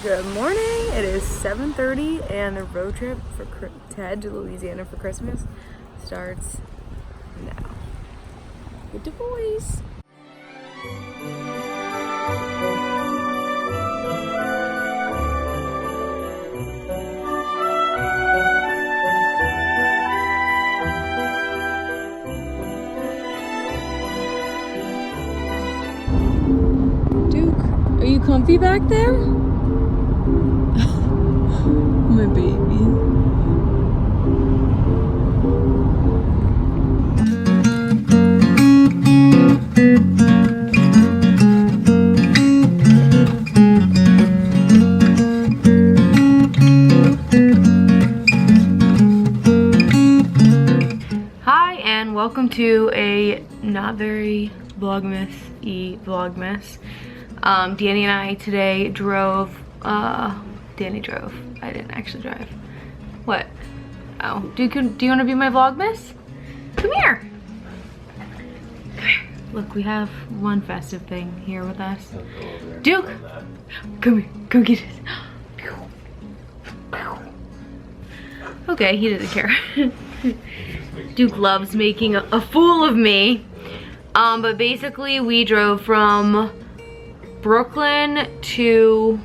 Good morning. It is 7:30 and the road trip for Ted to Louisiana for Christmas starts now. With the boys. Duke, are you comfy back there? My baby. Hi and welcome to a not very Vlogmas-y Vlogmas. Danny and I today drove, Danny drove. I didn't actually drive. What? Oh, do you want to be my Vlogmas? Come here. Come here. Look, we have one festive thing here with us. Duke, come here. Go get it. Okay, he doesn't care. Duke loves making a fool of me. But basically we drove from Brooklyn to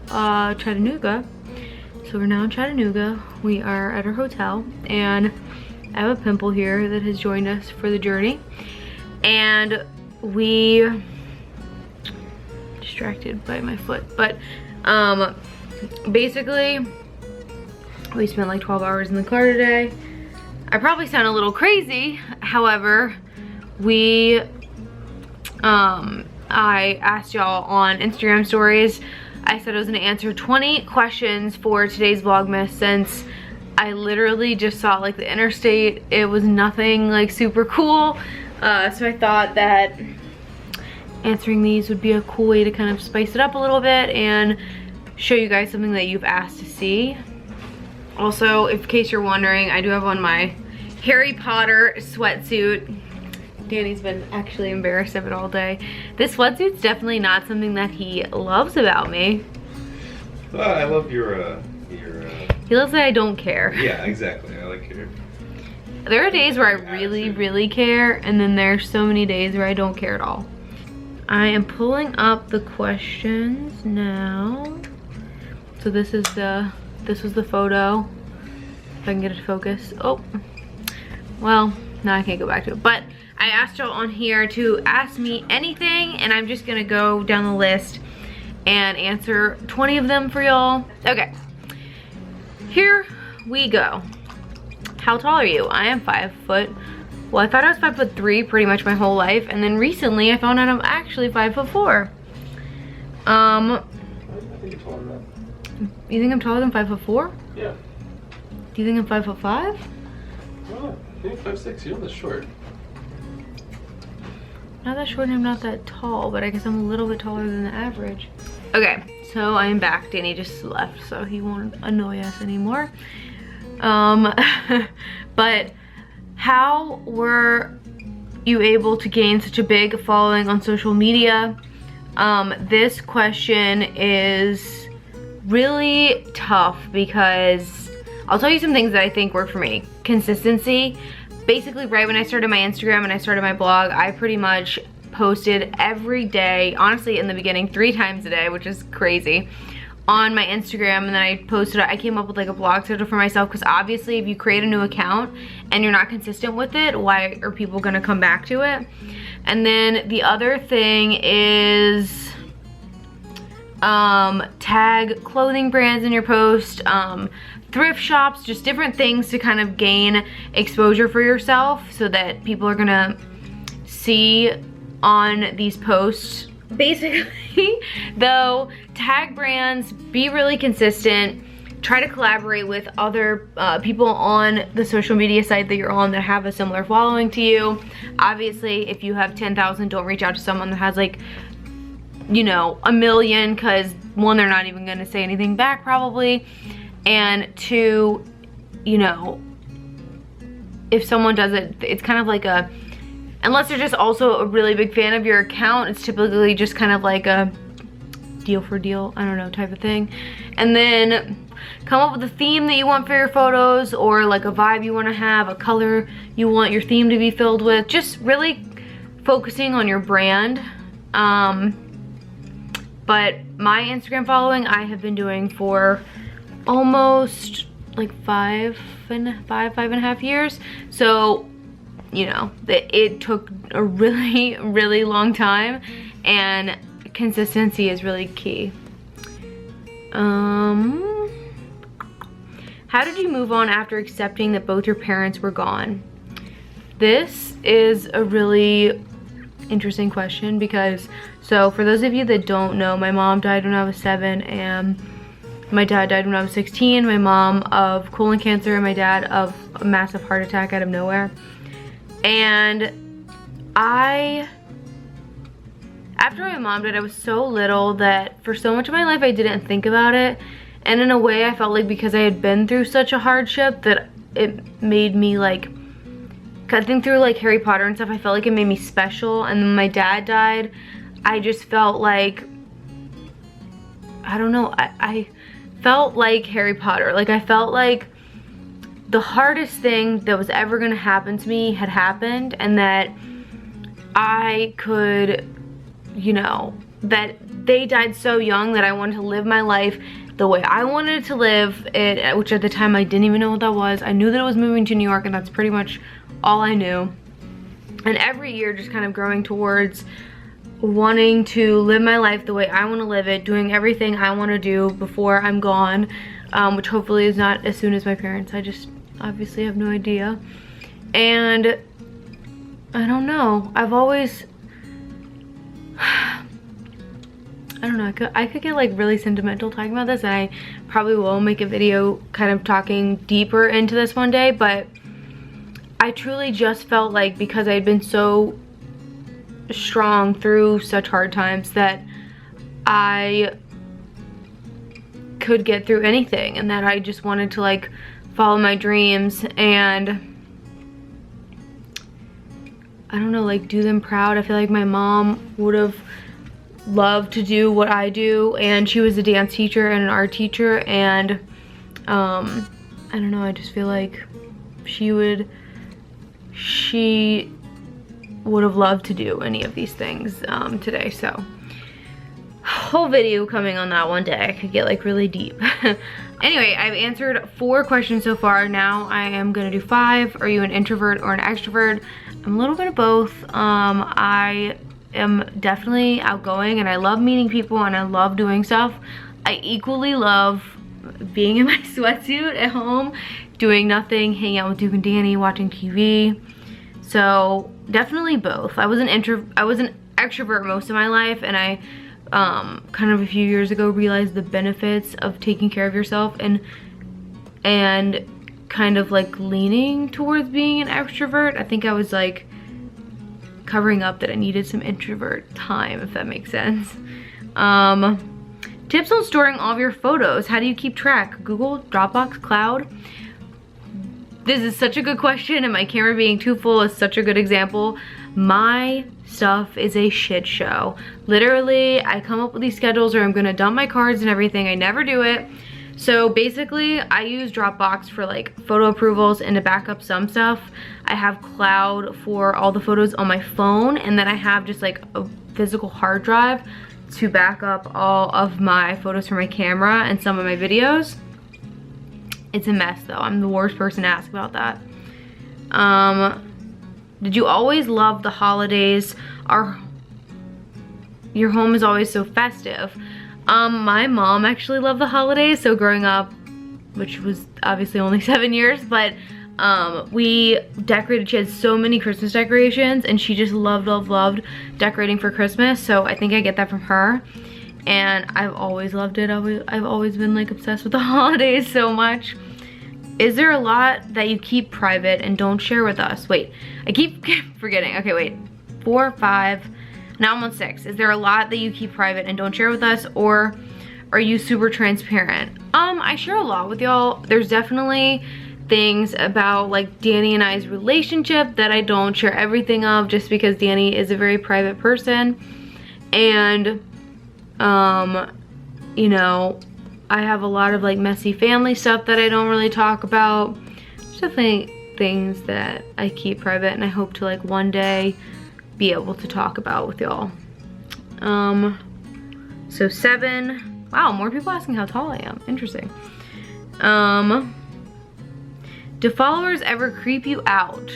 Chattanooga. So we're now in Chattanooga. We are at our hotel and I have a pimple here that has joined us for the journey. And we distracted by my foot. But basically we spent like 12 hours in the car today. I probably sound a little crazy. However, I asked y'all on Instagram stories. I said I was gonna answer 20 questions for today's Vlogmas since I literally just saw like the interstate. It was nothing like super cool. So I thought that answering these would be a cool way to kind of spice it up a little bit and show you guys something that you've asked to see. Also, in case you're wondering, I do have on my Harry Potter sweatsuit. Danny's been actually embarrassed of it all day. This sweatsuit's definitely not something that he loves about me. Well, I love your He loves that I don't care. Yeah, exactly. I like your... There are days where I really care, and then there's so many days where I don't care at all. I am pulling up the questions now. So this was the photo. If I can get it to focus. Oh, well, now I can't go back to it. But I asked y'all on here to ask me anything, and I'm just gonna go down the list and answer 20 of them for y'all. Okay, here we go. How tall are you? I am 5 foot. Well, I thought I was 5'3" pretty much my whole life, and then recently I found out I'm actually 5'4". I think you're taller than that. You think I'm taller than 5'4"? Yeah. Do you think I'm 5'5"? Oh, you're 5'6". You're not that short. Not that short and I'm not that tall, but I guess I'm a little bit taller than the average. Okay, so I am back. Danny just left, so he won't annoy us anymore. But how were you able to gain such a big following on social media? This question is really tough because I'll tell you some things that I think work for me. Consistency. Basically, right when I started my Instagram and I started my blog, I pretty much posted every day, honestly in the beginning 3 times a day, which is crazy, on my Instagram. And then I came up with like a blog schedule for myself, because obviously if you create a new account and you're not consistent with it, why are people gonna come back to it? And then the other thing is tag clothing brands in your post, thrift shops, just different things to kind of gain exposure for yourself so that people are gonna see on these posts. Basically, though, tag brands, be really consistent, try to collaborate with other people on the social media site that you're on that have a similar following to you. Obviously, if you have 10,000, don't reach out to someone that has like, you know, 1 million, because 1, they're not even gonna say anything back probably, and 2, you know, if someone does it, it's kind of like a, unless they're just also a really big fan of your account, it's typically just kind of like a deal for deal, I don't know, type of thing. And then come up with a theme that you want for your photos, or like a vibe you want to have, a color you want your theme to be filled with. Just really focusing on your brand. But my Instagram following I have been doing for almost like five and a half years. So, you know, it took a really long time, and consistency is really key. How did you move on after accepting that both your parents were gone? This is a really interesting question because, so for those of you that don't know, my mom died when I was 7 and my dad died when I was 16. My mom of colon cancer and my dad of a massive heart attack out of nowhere. And after my mom died, I was so little that for so much of my life I didn't think about it. And in a way I felt like because I had been through such a hardship that it made me like, I think through like Harry Potter and stuff, I felt like it made me special. And then my dad died, I just felt like, I don't know, I felt like Harry Potter. Like I felt like the hardest thing that was ever gonna happen to me had happened, and that I could, you know, that they died so young that I wanted to live my life the way I wanted to live it, which at the time I didn't even know what that was. I knew that it was moving to New York, and that's pretty much all I knew. And every year just kind of growing towards wanting to live my life the way I want to live it, doing everything I want to do before I'm gone, which hopefully is not as soon as my parents. I just obviously have no idea. And I don't know, I've always, I don't know, I could get like really sentimental talking about this, and I probably will make a video kind of talking deeper into this one day, but I truly just felt like because I had been so strong through such hard times that I could get through anything, and that I just wanted to like follow my dreams and I don't know, like do them proud. I feel like my mom would have loved to do what I do, and she was a dance teacher and an art teacher, and I don't know, I just feel like she would have loved to do any of these things today. So whole video coming on that one day. I could get like really deep. Anyway, I've answered 4 questions so far. Now I am gonna do 5. Are you an introvert or an extrovert? I'm a little bit of both. I am definitely outgoing, and I love meeting people, and I love doing stuff. I equally love being in my sweatsuit at home, doing nothing, hanging out with Duke and Danny, watching TV. So definitely both. I was an extrovert most of my life, and I kind of a few years ago realized the benefits of taking care of yourself and kind of like leaning towards being an extrovert. I think I was like covering up that I needed some introvert time, if that makes sense. Tips on storing all of your photos. How do you keep track? Google, Dropbox, Cloud? This is such a good question, and my camera being too full is such a good example. My stuff is a shit show. Literally, I come up with these schedules where I'm gonna dump my cards and everything. I never do it. So basically, I use Dropbox for like photo approvals and to back up some stuff. I have Cloud for all the photos on my phone, and then I have just like a physical hard drive to back up all of my photos from my camera and some of my videos. It's a mess though. I'm the worst person to ask about that. Did you always love the holidays? Your home is always so festive. My mom actually loved the holidays, so growing up, which was obviously only 7 years, but we decorated. She had so many Christmas decorations, and she just loved decorating for Christmas, so I think I get that from her. And I've always loved it. I've always been like obsessed with the holidays so much. Is there a lot that you keep private and don't share with us? Wait, I keep forgetting. Okay, wait, 4, 5, now I'm on 6. Is there a lot that you keep private and don't share with us, or are you super transparent? I share a lot with y'all. There's definitely things about like Danny and I's relationship that I don't share everything of, just because Danny is a very private person, and you know, I have a lot of like messy family stuff that I don't really talk about. There's definitely things that I keep private, and I hope to like one day be able to talk about with y'all. So 7. Wow, more people asking how tall I am. Interesting. Do followers ever creep you out?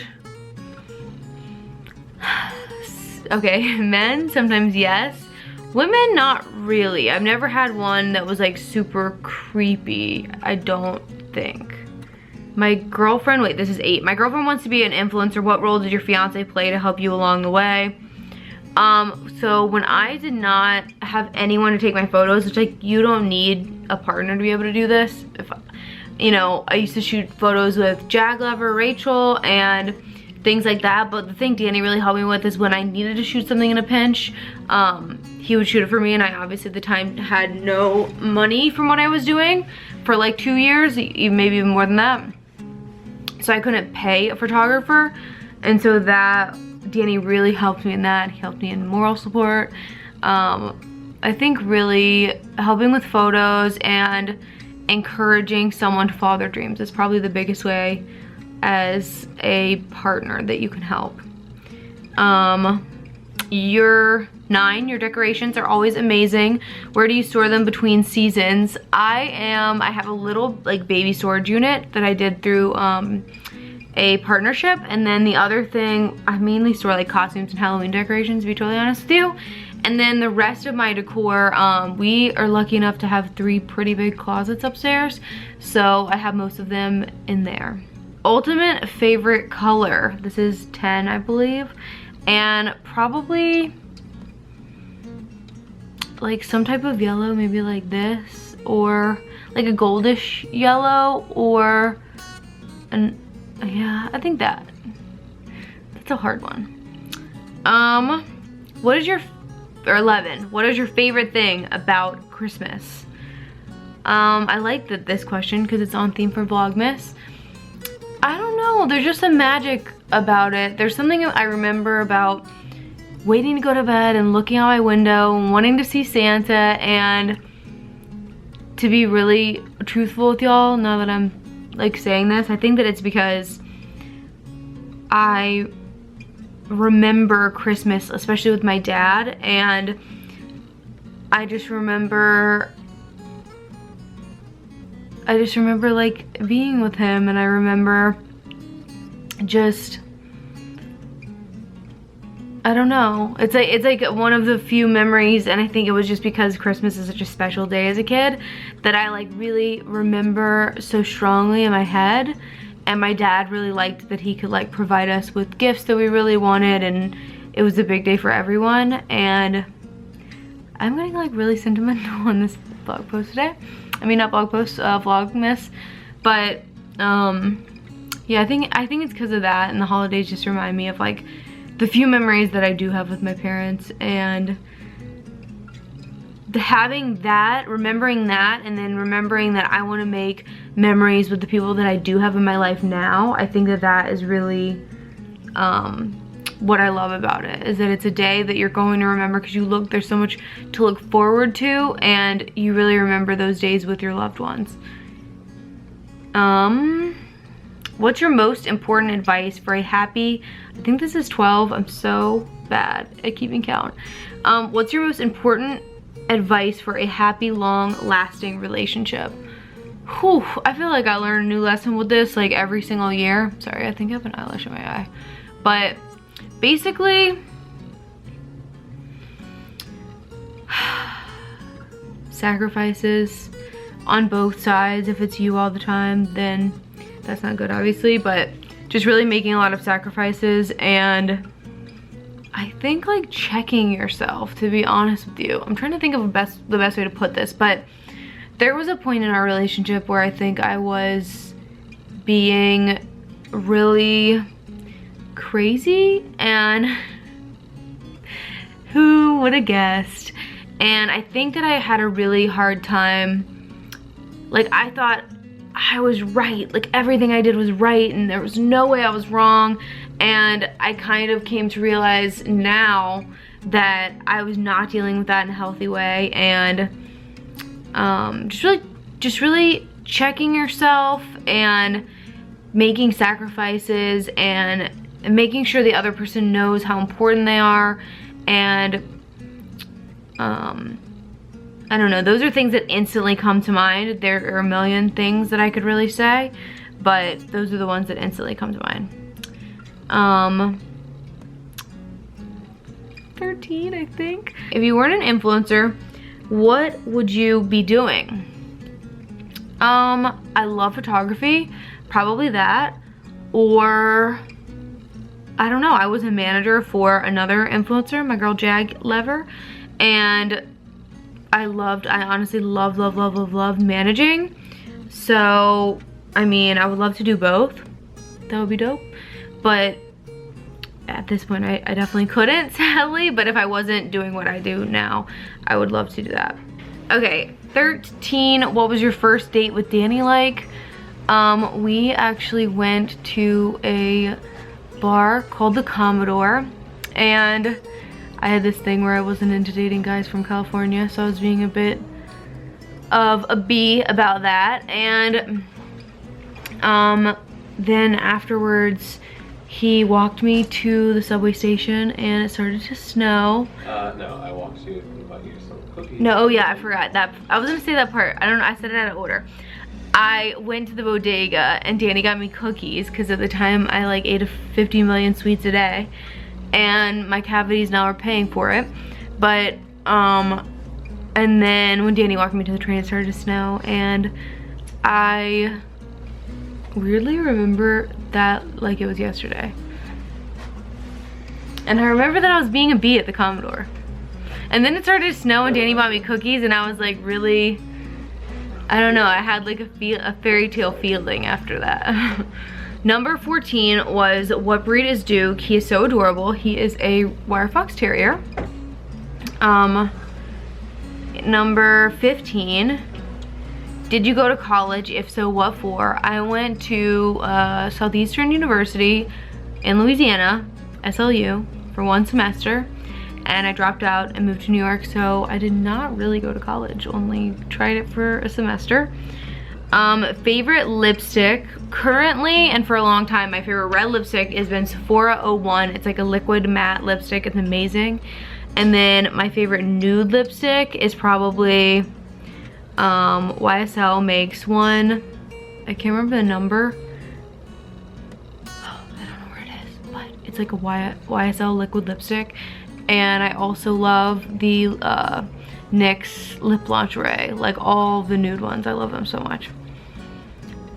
Okay, men, sometimes yes. Women, not really. I've never had one that was like super creepy, I don't think. My girlfriend, wait, this is 8. My girlfriend wants to be an influencer. What role did your fiance play to help you along the way? So when I did not have anyone to take my photos, which like you don't need a partner to be able to do this. If you know, I used to shoot photos with Jag Lover, Rachel, and things like that. But the thing Danny really helped me with is when I needed to shoot something in a pinch, he would shoot it for me, and I obviously at the time had no money from what I was doing for like 2 years, maybe even more than that. So I couldn't pay a photographer, and so that Danny really helped me in that. He helped me in moral support. I think really helping with photos and encouraging someone to follow their dreams is probably the biggest way as a partner that you can help. Your 9, your decorations are always amazing. Where do you store them between seasons? I have a little like baby storage unit that I did through a partnership, and then the other thing, I mainly store like costumes and Halloween decorations, to be totally honest with you. And then the rest of my decor, we are lucky enough to have 3 pretty big closets upstairs, so I have most of them in there. Ultimate favorite color, this is 10 I believe, and probably like some type of yellow, maybe like this, or like a goldish yellow, or an, yeah, I think that's a hard one. What is your, or 11, what is your favorite thing about Christmas? I like this question because it's on theme for Vlogmas. I don't know, there's just a magic about it. There's something I remember about waiting to go to bed and looking out my window and wanting to see Santa. And to be really truthful with y'all, now that I'm like saying this, I think that it's because I remember Christmas, especially with my dad, and I just remember like being with him, and I remember just, I don't know, it's like one of the few memories, and I think it was just because Christmas is such a special day as a kid that I like really remember so strongly in my head. And my dad really liked that he could like provide us with gifts that we really wanted, and it was a big day for everyone. And I'm getting like really sentimental on this blog post today. I mean, not blog post, Vlogmas. But yeah, I think it's because of that, and the holidays just remind me of like the few memories that I do have with my parents, and having that, remembering that, and then remembering that I want to make memories with the people that I do have in my life now. I think that is really what I love about it, is that it's a day that you're going to remember because there's so much to look forward to, and you really remember those days with your loved ones. What's your most important advice for a happy, I think this is 12, I'm so bad at keeping count. What's your most important advice for a happy, long-lasting relationship? Whew, I feel like I learn a new lesson with this like every single year. Sorry, I think I have an eyelash in my eye. But basically, sacrifices on both sides. If it's you all the time, then that's not good, obviously, but just really making a lot of sacrifices, and I think like checking yourself, to be honest with you. I'm trying to think of the best way to put this, but there was a point in our relationship where I think I was being really crazy, and who would have guessed? And I think that I had a really hard time, like I thought I was right, like everything I did was right, and there was no way I was wrong. And I kind of came to realize now that I was not dealing with that in a healthy way, and just really checking yourself and making sacrifices and making sure the other person knows how important they are. And I don't know, those are things that instantly come to mind. There are a million things that I could really say, but those are the ones that instantly come to mind. 13, I think. If you weren't an influencer, what would you be doing? I love photography, probably that, or I don't know, I was a manager for another influencer, my girl Jag Lever, and I honestly love managing. So, I mean, I would love to do both. That would be dope. But at this point, I definitely couldn't, sadly. But if I wasn't doing what I do now, I would love to do that. Okay, 13, what was your first date with Danny like? We actually went to a bar called the Commodore, and I had this thing where I wasn't into dating guys from California, so I was being a bit of a bee about that. And then afterwards he walked me to the subway station and it started to snow. No, I walked you and bought you some cookies. No, oh yeah, I forgot that. I was gonna say that part. I don't know, I said it out of order. I went to the bodega and Danny got me cookies because at the time I like ate 50 million sweets a day, and my cavities now are paying for it. But and then when Danny walked me to the train, it started to snow, and I weirdly remember that like it was yesterday. And I remember that I was being a bee at the Commodore. And then it started to snow and Danny bought me cookies, and I was like really, I don't know, I had like a fairy tale feeling after that. Number 14 was, what breed is Duke? He is so adorable. He is a wire fox terrier. Number 15, did you go to college? If so, what for? I went to Southeastern University in Louisiana, SLU, for 1 semester, and I dropped out and moved to New York, so I did not really go to college, only tried it for a semester. Favorite lipstick? Currently, and for a long time, my favorite red lipstick has been Sephora 01. It's like a liquid matte lipstick, it's amazing. And then my favorite nude lipstick is probably YSL makes one. I can't remember the number. Oh, I don't know where it is, but it's like a YSL liquid lipstick. And I also love the NYX Lip Lingerie, like all the nude ones. I love them so much.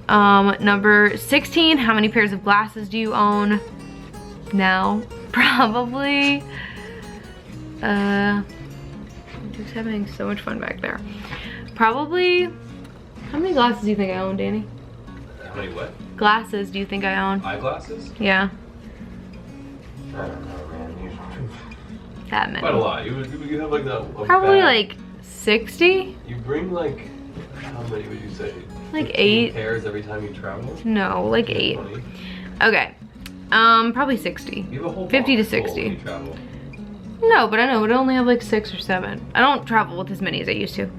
Number 16, how many pairs of glasses do you own now? Probably, I'm just having so much fun back there. Probably, how many glasses do you think I own, Danny? How many what? Glasses do you think I own? Eyeglasses? Yeah. I don't know, man. That many. Quite a lot. You have like that. Probably like 60? You bring like, how many would you say? Like 8 pairs every time you travel? No, like 8. 20? Okay. Probably 60. You have a whole 50 to box full 60. when you travel. No, but I know, but I only have like 6 or 7. I don't travel with as many as I used to.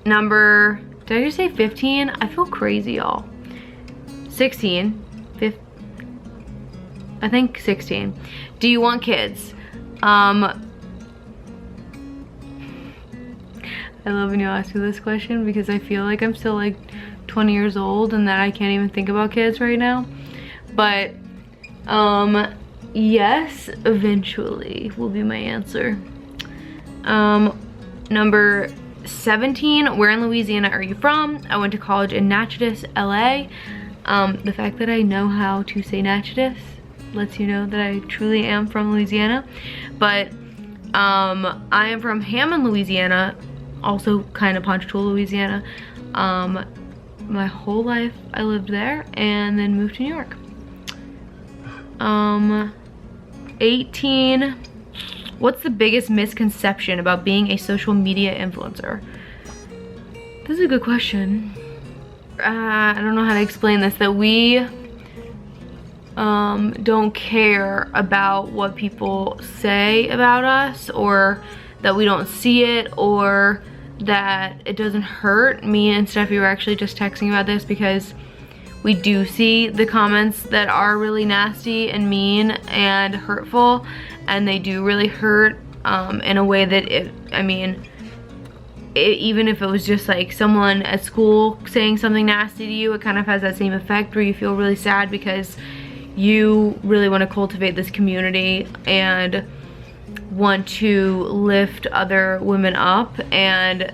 Number, did I just say 15? I feel crazy, y'all. 16. I think 16. Do you want kids? I love when you ask me this question because I feel like I'm still like 20 years old and that I can't even think about kids right now. But yes, eventually will be my answer. Number 17, where in Louisiana are you from? I went to college in Natchitoches, LA. The fact that I know how to say Natchitoches lets you know that I truly am from Louisiana. But I am from Hammond, Louisiana, also kind of Ponchatoula, Louisiana. My whole life I lived there and then moved to New York. 18, what's the biggest misconception about being a social media influencer? This is a good question. I don't know how to explain this, that we don't care about what people say about us, or that we don't see it or that it doesn't hurt. Me and Steffi were actually just texting about this because we do see the comments that are really nasty and mean and hurtful, and they do really hurt in a way that even if it was just like someone at school saying something nasty to you, it kind of has that same effect where you feel really sad because you really want to cultivate this community and want to lift other women up, and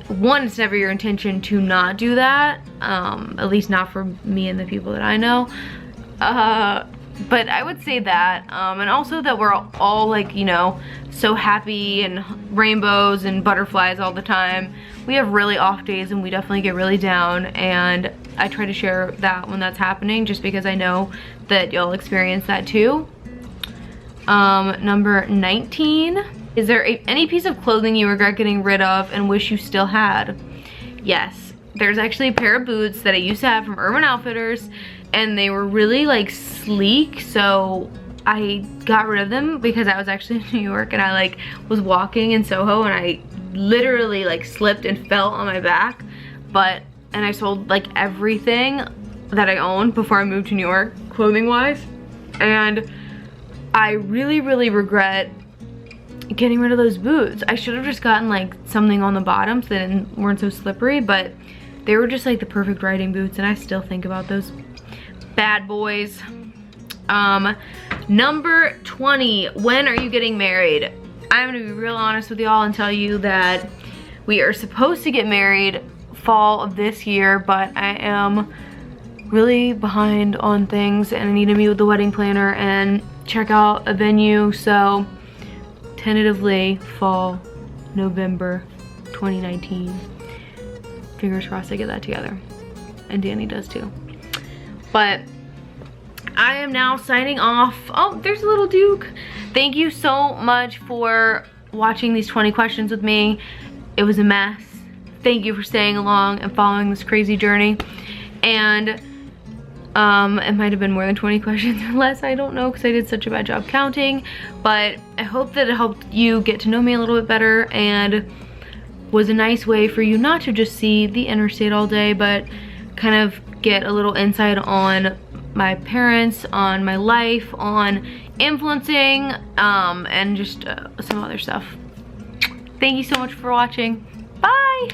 one, it's never your intention to not do that, at least not for me and the people that I know, but I would say that, and also that we're all like, you know, so happy and rainbows and butterflies all the time. We have really off days and we definitely get really down, and I try to share that when that's happening just because I know that y'all experience that too. Number 19, is there any piece of clothing you regret getting rid of and wish you still had? Yes, there's actually a pair of boots that I used to have from Urban Outfitters, and they were really like sleek, so I got rid of them because I was actually in New York and I like was walking in Soho and I literally like slipped and fell on my back, and I sold like everything that I owned before I moved to New York, clothing wise, and I really regret getting rid of those boots. I should have just gotten like something on the bottom so they weren't so slippery, but they were just like the perfect riding boots, and I still think about those bad boys. Number 20, when are you getting married? I'm gonna be real honest with y'all and tell you that we are supposed to get married fall of this year, but I am really behind on things and I need to meet with the wedding planner and check out a venue, so tentatively fall November 2019. Fingers crossed I get that together, and Danny does too. But I am now signing off. Oh, there's a little Duke. Thank you so much for watching these 20 questions with me. It was a mess. Thank you for staying along and following this crazy journey. And it might have been more than 20 questions or less, I don't know, because I did such a bad job counting, but I hope that it helped you get to know me a little bit better and was a nice way for you not to just see the interstate all day, but kind of get a little insight on my parents, on my life, on influencing, and just some other stuff. Thank you so much for watching. Bye!